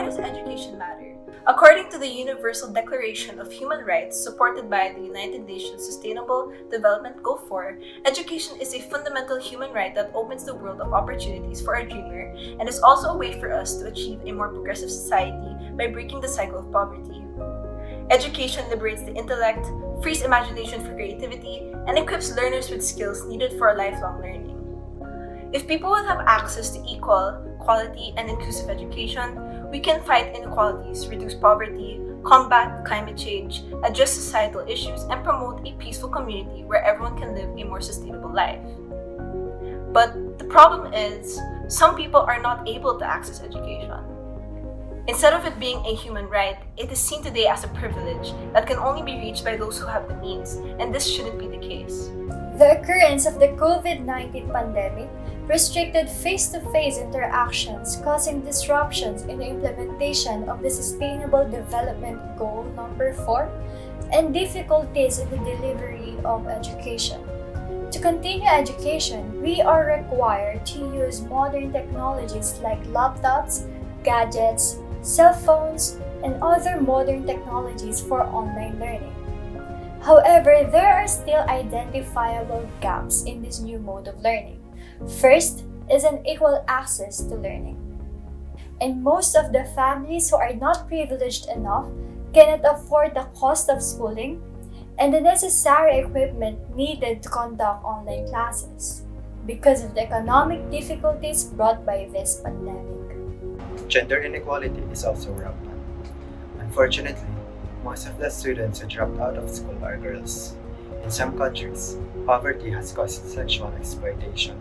why does education matter? According to the Universal Declaration of Human Rights, supported by the United Nations Sustainable Development Goal 4, education is a fundamental human right that opens the world of opportunities for a dreamer and is also a way for us to achieve a more progressive society by breaking the cycle of poverty. Education liberates the intellect, frees imagination for creativity, and equips learners with skills needed for lifelong learning. If people would have access to equal, quality, and inclusive education, we can fight inequalities, reduce poverty, combat climate change, address societal issues, and promote a peaceful community where everyone can live a more sustainable life. But the problem is, some people are not able to access education. Instead of it being a human right, it is seen today as a privilege that can only be reached by those who have the means, and this shouldn't be the case. The occurrence of the COVID-19 pandemic restricted face-to-face interactions, causing disruptions in the implementation of the Sustainable Development Goal number 4 and difficulties in the delivery of education. To continue education, we are required to use modern technologies like laptops, gadgets, cell phones, and other modern technologies for online learning. However, there are still identifiable gaps in this new mode of learning. First is unequal access to learning. And most of the families who are not privileged enough cannot afford the cost of schooling and the necessary equipment needed to conduct online classes because of the economic difficulties brought by this pandemic. Gender inequality is also rampant. Unfortunately, most of the students who dropped out of school are girls. In some countries, poverty has caused sexual exploitation,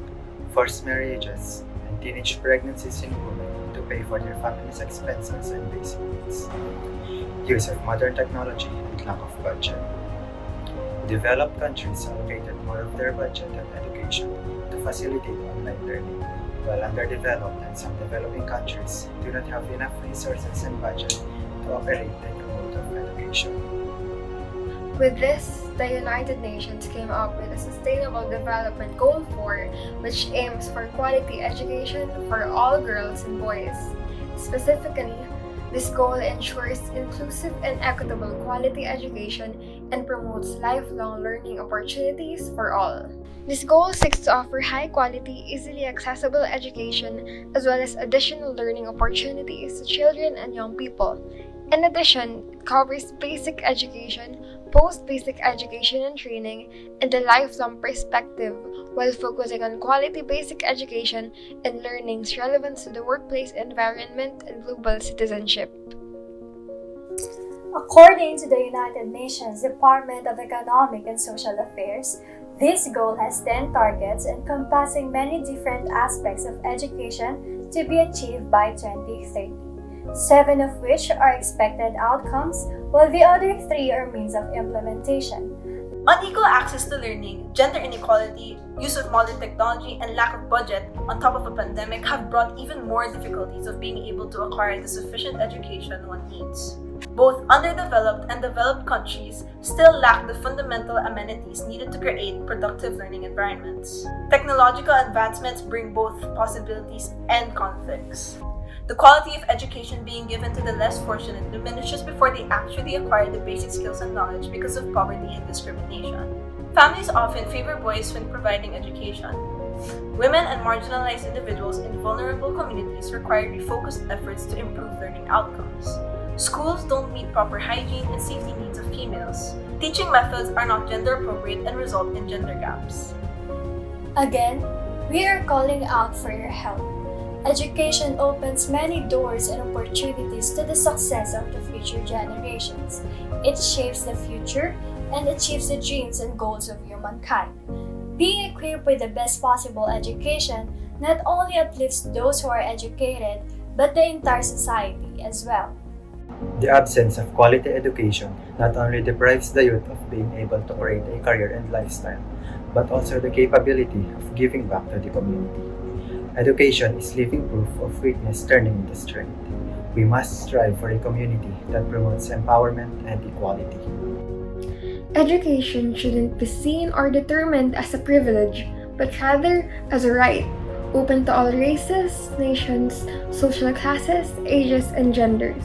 forced marriages, and teenage pregnancies in women to pay for their family's expenses and basic needs. Use of modern technology and lack of budget. Developed countries allocated more of their budget and education to facilitate online learning, while underdeveloped and some developing countries do not have enough resources and budget to operate the new mode of education. With this, the United Nations came up with a Sustainable Development Goal 4, which aims for quality education for all girls and boys. Specifically, this goal ensures inclusive and equitable quality education and promotes lifelong learning opportunities for all. This goal seeks to offer high-quality, easily accessible education as well as additional learning opportunities to children and young people. In addition, it covers basic education, post-basic education and training, and the lifelong perspective while focusing on quality basic education and learning's relevance to the workplace environment and global citizenship. According to the United Nations Department of Economic and Social Affairs, this goal has 10 targets encompassing many different aspects of education to be achieved by 2030, 7 of which are expected outcomes, while the other 3 are means of implementation. Unequal access to learning, gender inequality, use of modern technology, and lack of budget on top of a pandemic have brought even more difficulties of being able to acquire the sufficient education one needs. Both underdeveloped and developed countries still lack the fundamental amenities needed to create productive learning environments. Technological advancements bring both possibilities and conflicts. The quality of education being given to the less fortunate diminishes before they actually acquire the basic skills and knowledge because of poverty and discrimination. Families often favor boys when providing education. Women and marginalized individuals in vulnerable communities require refocused efforts to improve learning outcomes. Schools don't meet proper hygiene and safety needs of females. Teaching methods are not gender appropriate and result in gender gaps. Again, we are calling out for your help. Education opens many doors and opportunities to the success of the future generations. It shapes the future and achieves the dreams and goals of humankind. Being equipped with the best possible education not only uplifts those who are educated, but the entire society as well. The absence of quality education not only deprives the youth of being able to create a career and lifestyle, but also the capability of giving back to the community. Education is living proof of weakness turning into strength. We must strive for a community that promotes empowerment and equality. Education shouldn't be seen or determined as a privilege, but rather as a right. open to all races, nations, social classes, ages, and genders.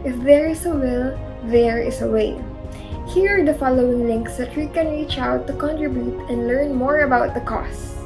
If there is a will, there is a way. Here are the following links that you can reach out to contribute and learn more about the cause.